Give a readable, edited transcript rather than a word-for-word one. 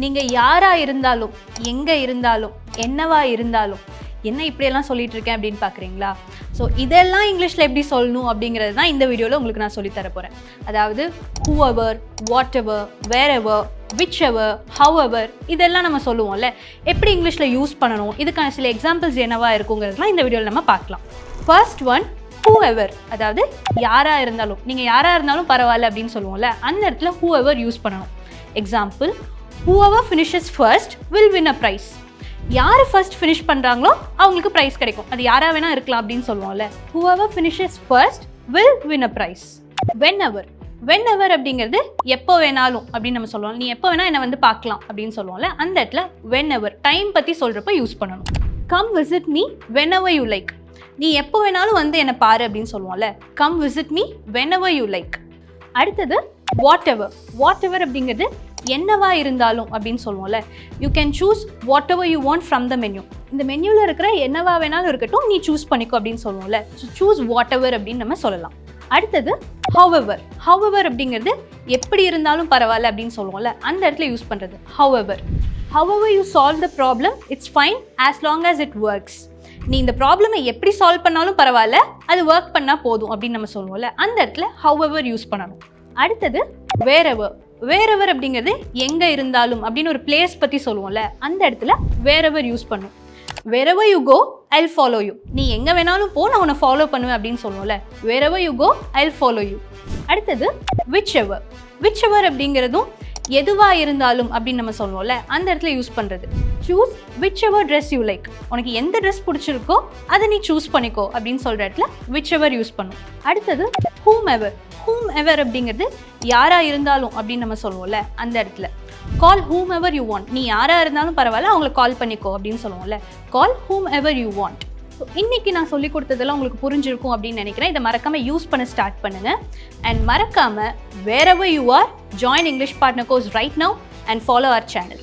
நீங்கள் யாராக இருந்தாலும், எங்கே இருந்தாலும், என்னவா இருந்தாலும், என்ன இப்படியெல்லாம் சொல்லிட்டு இருக்கேன் அப்படின்னு பார்க்குறீங்களா? ஸோ இதெல்லாம் இங்கிலீஷில் எப்படி சொல்லணும் அப்படிங்கிறது தான் இந்த வீடியோவில் உங்களுக்கு நான் சொல்லித்தர போகிறேன். அதாவது whoever, whatever, wherever, whichever, however இதெல்லாம் நம்ம சொல்லுவோம்ல, எப்படி இங்கிலீஷில் யூஸ் பண்ணணும், இதுக்கான சில எக்ஸாம்பிள்ஸ் என்னவா இருக்குங்கிறதுலாம் இந்த வீடியோவில் நம்ம பார்க்கலாம். ஃபர்ஸ்ட் ஒன் whoever, அதாவது யாராக இருந்தாலும், நீங்கள் யாராக இருந்தாலும் பரவாயில்ல அப்படின்னு சொல்லுவோம்ல, அந்த இடத்துல whoever யூஸ் பண்ணணும். Example, whoever finishes first will win a prize. யார் ஃபர்ஸ்ட் ஃபினிஷ் பண்ணுறாங்களோ அவங்களுக்கு ப்ரைஸ் கிடைக்கும். அது யாராக வேணால் இருக்கலாம் அப்படின்னு சொல்லுவோம்ல. whoever finishes first will win a prize. whenever, whenever அப்படிங்கிறது எப்போ வேணாலும் அப்படின்னு நம்ம சொல்லுவோம். நீ எப்போ வேணால் என்னை வந்து பார்க்கலாம் அப்படின்னு சொல்லுவோம்ல, அந்த இடத்துல whenever டைம் பற்றி சொல்கிறப்ப யூஸ் பண்ணணும். come visit me whenever you like. நீ எப்போ வேணாலும் வந்து என்னை பாரு அப்படின்னு சொல்லுவோம்ல, come visit me whenever you like. அடுத்தது whatever, whatever அப்படிங்கிறது என்னவா இருந்தாலும் அப்படின்னு சொல்லுவோம்ல. You can choose what ever you want from the menu. இந்த மெனுவில் இருக்கிற என்னவா வேணாலும் இருக்கட்டும், நீ சூஸ் பண்ணிக்கோ அப்படின்னு சொல்லுவோம்ல. ஸோ சூஸ் வாட் எவர் அப்படின்னு நம்ம சொல்லலாம். அடுத்தது however, however அப்படிங்கிறது எப்படி இருந்தாலும் பரவாயில்ல அப்படின்னு சொல்லுவோம்ல, அந்த இடத்துல யூஸ் பண்ணுறது however. however you solve the problem, it's fine as long as it works. நீ இந்த ப்ராப்ளமை எப்படி சால்வ் பண்ணாலும் பரவாயில்ல, அது ஒர்க் பண்ணால் போதும் அப்படின்னு நம்ம சொல்லுவோம்ல, அந்த இடத்துல however யூஸ் பண்ணணும். அடுத்தது wherever, wherever அப்படிங்கிறது எங்கே இருந்தாலும் அப்படின்னு ஒரு பிளேஸ் பற்றி சொல்லுவோம்ல, அந்த இடத்துல wherever யூஸ் பண்ணும். wherever you go, I'll follow you. நீ எங்கே வேணாலும் போ, நான் உன்னை ஃபாலோ பண்ணுவேன் அப்படின்னு சொல்லுவோம்ல, wherever you go, I'll follow you. அடுத்தது whichever, whichever அப்படிங்கிறதும் எதுவாக இருந்தாலும் அப்படின்னு நம்ம சொல்லுவோம்ல, அந்த இடத்துல யூஸ் பண்ணுறது. Choose whichever dress you like. உனக்கு எந்த ட்ரெஸ் பிடிச்சிருக்கோ அதை நீ சூஸ் பண்ணிக்கோ அப்படின்னு சொல்கிற இடத்துல whichever யூஸ் பண்ணும். அடுத்தது whomever, whomever அப்படிங்கிறது யாராக இருந்தாலும் அப்படின்னு நம்ம சொல்லுவோம்ல, அந்த இடத்துல கால் whomever you want. நீ யாராக இருந்தாலும் பரவாயில்ல, அவங்களை கால் பண்ணிக்கோ அப்படின்னு சொல்லுவோம்ல, கால் whomever you want. ஸோ இன்றைக்கி நான் சொல்லி கொடுத்ததெல்லாம் உங்களுக்கு புரிஞ்சிருக்கும் அப்படின்னு நினைக்கிறேன். இதை மறக்காமல் யூஸ் பண்ண ஸ்டார்ட் பண்ணுங்கள். அண்ட் மறக்காமல் wherever you are, join English Partner course right now and follow our channel.